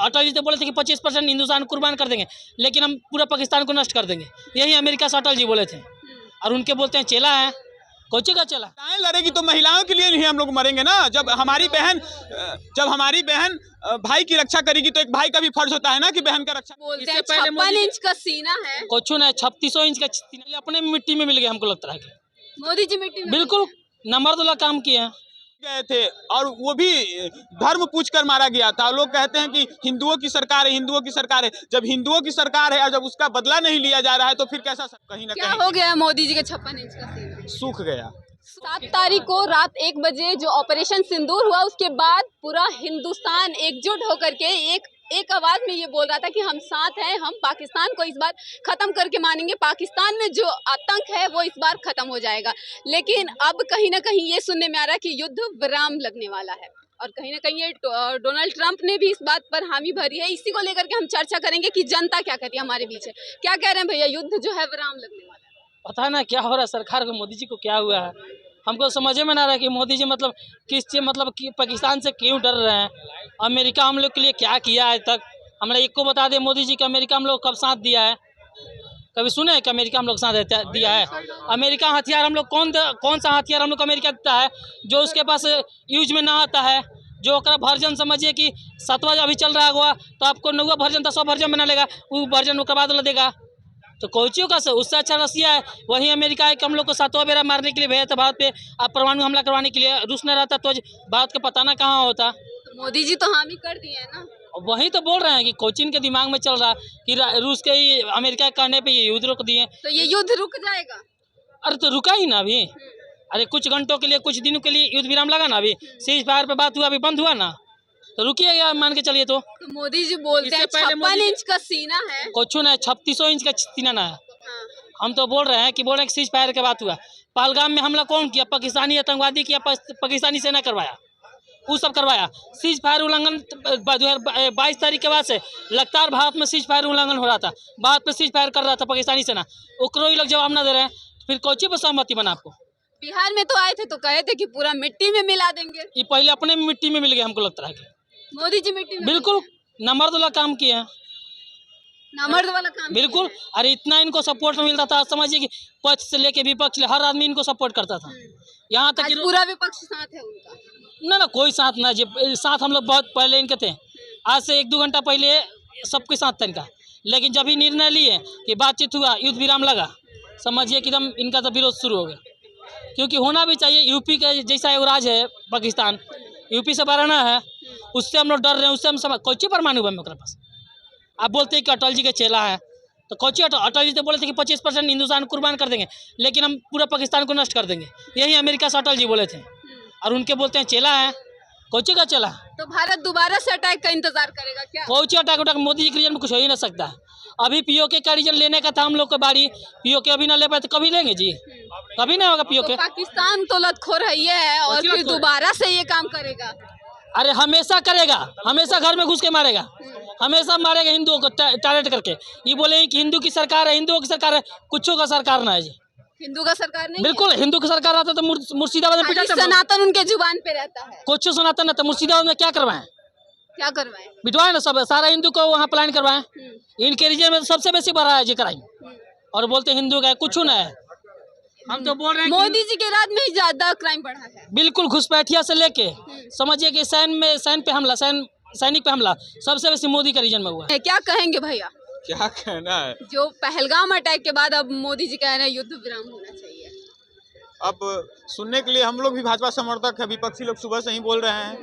अटल जी तो बोले थे कि 25% हिंदुस्तान कुर्बान कर देंगे, लेकिन हम पूरा पाकिस्तान को नष्ट कर देंगे। यही अमेरिका से अटल जी बोले थे, और उनके बोलते हैं चेला है, कोची का चेला। लड़ेगी तो महिलाओं के लिए नहीं हम लोग मरेंगे ना। जब हमारी बहन भाई की रक्षा करेगी तो एक भाई का भी फर्ज होता है ना कि बहन का रक्षा। बोलते हैं 56 इंच का सीना है, कुछ नहीं 3600 इंच का सीना अपने मिट्टी में मिल गया हमको लगता है कि मोदी जी मिट्टी में बिल्कुल नंबर काम किए हैं। गए थे और वो भी धर्म पूछ कर मारा गया था। लोग कहते हैं कि हिंदुओं की सरकार है, हिंदुओं की सरकार है। जब हिंदुओं की सरकार है और जब उसका बदला नहीं लिया जा रहा है तो फिर कैसा कहीं ना क्या कहीं हो गया मोदी जी के 56 इंच का सीना? सूख गया। 7 तारीख को रात 1 बजे जो ऑपरेशन सिंदूर हुआ, उसके बाद पूरा हिंदुस्तान एकजुट होकर के एक आवाज में ये बोल रहा था कि हम साथ हैं, हम पाकिस्तान को इस बार खत्म करके मानेंगे, पाकिस्तान में जो आतंक है वो इस बार खत्म हो जाएगा। लेकिन अब कहीं ना कहीं ये सुनने में आ रहा है कि युद्ध विराम लगने वाला है, और कहीं ना कहीं ये डोनाल्ड ट्रंप ने भी इस बात पर हामी भरी है। इसी को लेकर के हम चर्चा करेंगे कि जनता क्या कहती है हमारे बीच है। क्या कह रहे हैं भैया, युद्ध जो है विराम लगने वाला है? पता है ना क्या हो रहा है सरकार को, मोदी जी को क्या हुआ है, हमको समझ में ना रहा है कि मोदी जी मतलब किस चीज मतलब कि पाकिस्तान से क्यों डर रहे हैं। अमेरिका हम लोग के लिए क्या किया आज तक, हमारा एक को बता दे मोदी जी का अमेरिका हम लोग कब साथ दिया है? कभी सुने हैं कि अमेरिका हम लोग साथ दिया है? अमेरिका हथियार हम लोग कौन सा हथियार हम लोग अमेरिका देता है जो उसके पास यूज में ना आता है? जो वर्जन समझिए कि 7वां अभी चल रहा हुआ तो आपको 9वां वर्जन 10वां वर्जन बना लेगा, वो वर्जन के बाद देगा। तो कोचियों का उससे अच्छा रसिया है। वही अमेरिका है कि हम लोग को 7वां बेरा मारने के लिए भेजा था भारत पे, अब परमाणु हमला करवाने के लिए। रूस न रहता तो भारत का पता ना कहाँ होता। तो मोदी जी तो हामी कर दिए हैं ना। वही तो बोल रहे हैं कि कोचिन के दिमाग में चल रहा कि रूस के ही अमेरिका के कहने पे ये युद्ध रोक दिए। तो ये युद्ध रुक जाएगा? अरे तो रुका ही ना अभी। अरे कुछ घंटों के लिए, कुछ दिनों के लिए युद्ध विराम लगा ना, अभी सीज फायर पे बात हुआ, अभी बंद हुआ ना, तो रुकिएगा मान के चलिए। तो मोदी जी बोलते हैं 56 इंच का सीना है, कुछ नहीं 3600 इंच का सीना ना है। हम तो बोल रहे हैं कि सीज फायर के बात हुआ। पहलगाम में हमला कौन किया? पाकिस्तानी आतंकवादी किया, पाकिस्तानी सेना करवाया, वो सब करवाया। सीज फायर उल्लंघन 2022 तारीख के बाद से लगातार भारत में सीज फायर उल्लंघन हो रहा था। भारत में सीज फायर कर रहा था पाकिस्तानी सेना, ओकरो ही लोग जवाब ना दे रहे हैं, फिर कोची पर सहमति बना? आपको बिहार में तो आए थे तो कहे थे कि पूरा मिट्टी में मिला देंगे। ये पहले अपने मिट्टी में मिल गया हमको लगता है कि मोदी जी मिट्टी में बिल्कुल नमर्द वाला काम किए हैं, नामर्द वाला काम बिल्कुल। अरे इतना इनको सपोर्ट मिलता था, समझिए कि पक्ष से लेके विपक्ष हर आदमी इनको सपोर्ट करता था। यहाँ तक कि पूरा विपक्ष साथ है उनका। ना कोई साथ ना, साथ हम लोग बहुत पहले इनके थे, आज से 1-2 घंटा पहले सबके साथ था इनका। लेकिन जब ही निर्णय लिए कि बातचीत हुआ, युद्ध विराम लगा, समझिए कि एकदम इनका तो विरोध शुरू हो गया। क्योंकि होना भी चाहिए, यूपी का जैसा एक राज है पाकिस्तान, यूपी से बराना है, उससे हम लोग डर रहे हैं। उससे हम कोची परमाणु बम मेरे पास। आप बोलते हैं कि अटल जी का चेला है, तो कोची अटल जी तो बोले थे कि 25% हिंदुस्तान कुर्बान कर देंगे, लेकिन हम पूरा पाकिस्तान को नष्ट कर देंगे। यही अमेरिका से अटल जी बोले थे, और उनके बोलते हैं चेला है, कोची का चेला। तो भारत दोबारा से अटैक का इंतजार करेगा क्या? कोची अटैक मोदी जी के रीजन में कुछ हो ही नहीं सकता है। अभी पीओके का रीजन लेने का था हम लोग को बारी, पीओके अभी ना ले पाए तो कभी लेंगे जी? कभी नहीं होगा पीओके। तो पाकिस्तान तो लतखोर है और फिर दोबारा से ये काम करेगा। अरे हमेशा करेगा, हमेशा घर में घुस के मारेगा, हमेशा मारेगा हिंदुओं को टारगेट करके। ये बोले कि हिंदू की सरकार है, हिंदुओं की सरकार है, कुछों का सरकार ना है जी। हिंदू का सरकार नहीं, बिल्कुल हिंदू की सरकार आता तो मुर्शिदाबाद में पिटा। सनातन उनके जुबान पे रहता है। कुछ सनातन है तो मुर्शिदाबाद में क्या करवाएं? क्या करवाएं? बिटवाए ना, सब सारा हिंदू को वहाँ प्लान करवाएं। इनके रीजन में सबसे बेसी बढ़ा है जी क्राइम, और बोलते हिंदू का कुछ ना है। हम तो बोल रहे हैं मोदी जी के राज में ही ज्यादा क्राइम बढ़ा है। बिल्कुल घुसपैठिया से लेके समझिए कि सैनिक पे हमला सबसे बेसी मोदी का रीजन में हुआ है। क्या कहेंगे भैया? क्या कहना है? जो पहलगाम अटैक के बाद अब मोदी जी कह रहे हैं युद्ध विराम होना चाहिए। अब सुनने के लिए हम लोग भी भाजपा समर्थक है, विपक्षी लोग सुबह से ही बोल रहे हैं,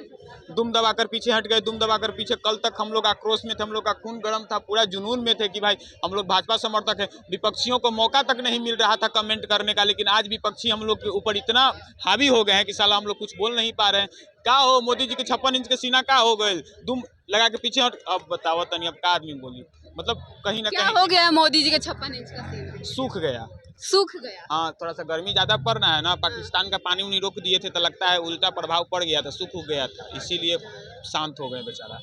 दुम दबाकर पीछे हट गए, दुम दबाकर पीछे। कल तक हम लोग आक्रोश में थे, हम लोग का खून गर्म था, पूरा जुनून में थे कि भाई हम लोग भाजपा समर्थक है। विपक्षियों को मौका तक नहीं मिल रहा था कमेंट करने का, लेकिन आज विपक्षी हम लोग के ऊपर इतना हावी हो गए हैं कि साला हम लोग कुछ बोल नहीं पा रहे हैं। क्या हो मोदी जी के 56 इंच के सीना का हो गए, दुम लगा के पीछे हट। अब बताओ तनी, अब का आदमी बोली, मतलब कहीं ना क्या कहीं हो गया मोदी जी के 56 इंच का सीना? सूख गया। सूख गया। हाँ, थोड़ा सा गर्मी ज्यादा पड़ रहा है ना, पाकिस्तान का पानी उनी रोक दिए थे तो लगता है उल्टा प्रभाव पड़ गया था, सूख गया था, इसीलिए शांत हो गए बेचारा।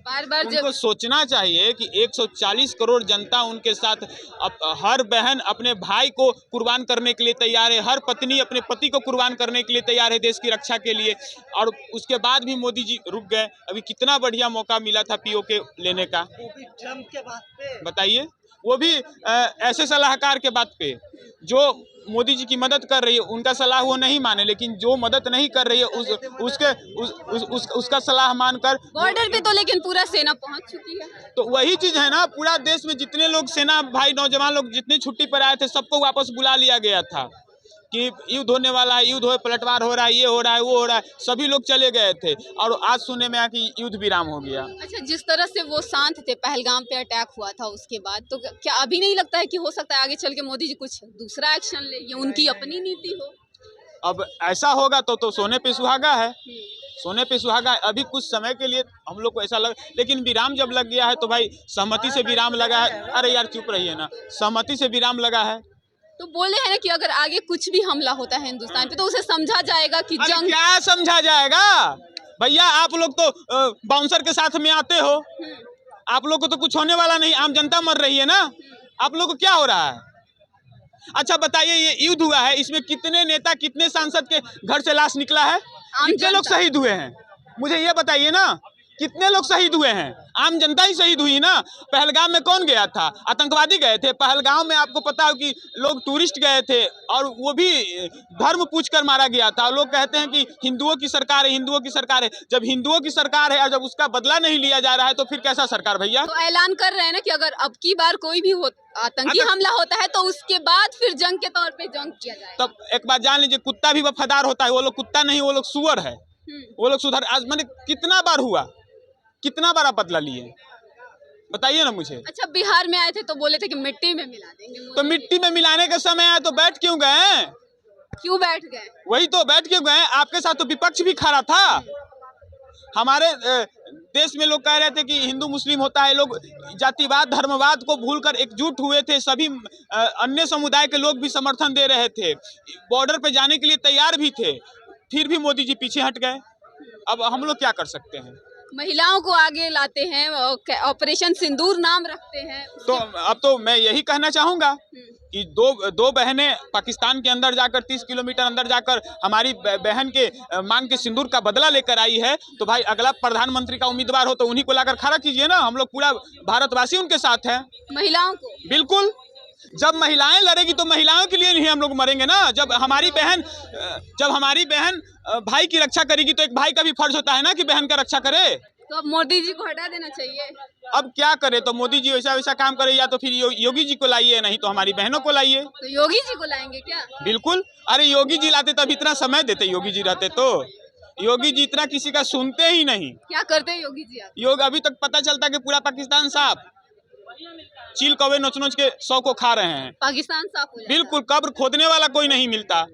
बार बार जब उनको सोचना चाहिए कि 140 करोड़ जनता उनके साथ, हर बहन अपने भाई को कुर्बान करने के लिए तैयार है, हर पत्नी अपने पति को कुर्बान करने के लिए तैयार है देश की रक्षा के लिए, और उसके बाद भी मोदी जी रुक गए। अभी कितना बढ़िया मौका मिला था पीओके लेने का, ट्रम्प के बात पे बताइए, वो भी ऐसे सलाहकार के बात पे जो मोदी जी की मदद कर रही है, उनका सलाह वो नहीं माने, लेकिन जो मदद नहीं कर रही है उसका सलाह मानकर बॉर्डर पे तो लेकिन पूरा सेना पहुंच चुकी है। तो वही चीज है ना, पूरा देश में जितने लोग सेना भाई नौजवान लोग जितने छुट्टी पर आए थे सबको वापस बुला लिया गया था कि युद्ध होने वाला है, युद्ध हो, पलटवार हो रहा है, ये हो रहा है, वो हो रहा है, सभी लोग चले गए थे और आज सुनने में आया कि युद्ध विराम हो गया। अच्छा, जिस तरह से वो शांत थे, पहलगाम पे अटैक हुआ था उसके बाद, तो क्या अभी नहीं लगता है कि हो सकता है आगे चल के मोदी जी कुछ दूसरा एक्शन ले, ये उनकी अपनी नीति हो? अब ऐसा होगा तो सोने पे सुहागा है, सोने पे सुहागा है। अभी कुछ समय के लिए हम लोग को ऐसा लग, लेकिन विराम जब लग गया है तो भाई सहमति से विराम लगा है। अरे यार चुप रहिए ना, सहमति से विराम लगा है तो बोले हैं ना कि अगर आगे कुछ भी हमला होता है हिंदुस्तान पे तो उसे समझा जाएगा कि अरे जंग। क्या समझा जाएगा भैया, आप लोग तो बाउंसर के साथ में आते हो, आप लोग को तो कुछ होने वाला नहीं, आम जनता मर रही है ना, आप लोग को क्या हो रहा है? अच्छा बताइए, ये युद्ध हुआ है, इसमें कितने नेता कितने सांसद के घर से लाश निकला है? कितने लोग शहीद हुए हैं? मुझे ये बताइए ना, कितने लोग शहीद हुए हैं? आम जनता ही शहीद हुई ना। पहलगाम में कौन गया था? आतंकवादी गए थे पहलगाम में। आपको पता हो कि लोग टूरिस्ट गए थे और वो भी धर्म पूछकर मारा गया था। लोग कहते हैं कि हिंदुओं की सरकार है, हिंदुओं की सरकार है। जब हिंदुओं की सरकार है और जब उसका बदला नहीं लिया जा रहा है तो फिर कैसा सरकार भैया? तो ऐलान कर रहे हैं ना कि अगर अब की बार कोई भी आतंकी हमला होता है तो उसके बाद फिर जंग के तौर पे जंग किया जाए। तब एक बात जान लीजिए, कुत्ता भी वफादार होता है। वो लोग कुत्ता नहीं, वो लोग सुअर है, वो लोग सुधार। आज मैंने कितना बार हुआ, कितना बार आप बदला लिए, बताइए ना मुझे। अच्छा, बिहार में आए थे तो बोले थे कि मिट्टी में मिला देंगे, तो मिट्टी में मिलाने का समय आया तो बैठ क्यों गए? क्यों बैठ गए? वही तो, बैठ क्यों गए? आपके साथ तो विपक्ष भी खड़ा था। हमारे देश में लोग कह रहे थे कि हिंदू मुस्लिम होता है, लोग जातिवाद धर्मवाद को भूलकर एकजुट हुए थे। सभी अन्य समुदाय के लोग भी समर्थन दे रहे थे, बॉर्डर पे जाने के लिए तैयार भी थे, फिर भी मोदी जी पीछे हट गए। अब हम लोग क्या कर सकते हैं? महिलाओं को आगे लाते हैं, ऑपरेशन सिंदूर नाम रखते हैं। तो अब तो मैं यही कहना चाहूँगा कि दो बहनें पाकिस्तान के अंदर जाकर 30 किलोमीटर अंदर जाकर हमारी बहन के मांग के सिंदूर का बदला लेकर आई है, तो भाई अगला प्रधानमंत्री का उम्मीदवार हो तो उन्हीं को लाकर खड़ा कीजिए ना। हम लोग पूरा भारतवासी उनके साथ हैं। महिलाओं को बिल्कुल, जब महिलाएं लड़ेगी तो महिलाओं के लिए नहीं हम लोग मरेंगे ना। जब हमारी बहन भाई की रक्षा करेगी तो एक भाई का भी फर्ज होता है ना कि बहन का रक्षा करे। तो अब मोदी जी को हटा देना चाहिए। अब क्या करे? तो मोदी जी वैसा वैसा काम करे, या तो फिर योगी जी को लाइए, नहीं तो हमारी बहनों को लाइए। तो योगी जी को लाएंगे क्या? बिल्कुल, अरे योगी जी लाते तब इतना समय देते, योगी जी रहते तो। योगी जी इतना किसी का सुनते ही नहीं। क्या करते हैं योगी जी? योग अभी तक पता चलता कि पूरा पाकिस्तान साफ, चील कौवे नोच नोच के 100 को खा रहे हैं। पाकिस्तान साफ हो जाएगा। बिल्कुल, कब्र खोदने वाला कोई नहीं मिलता।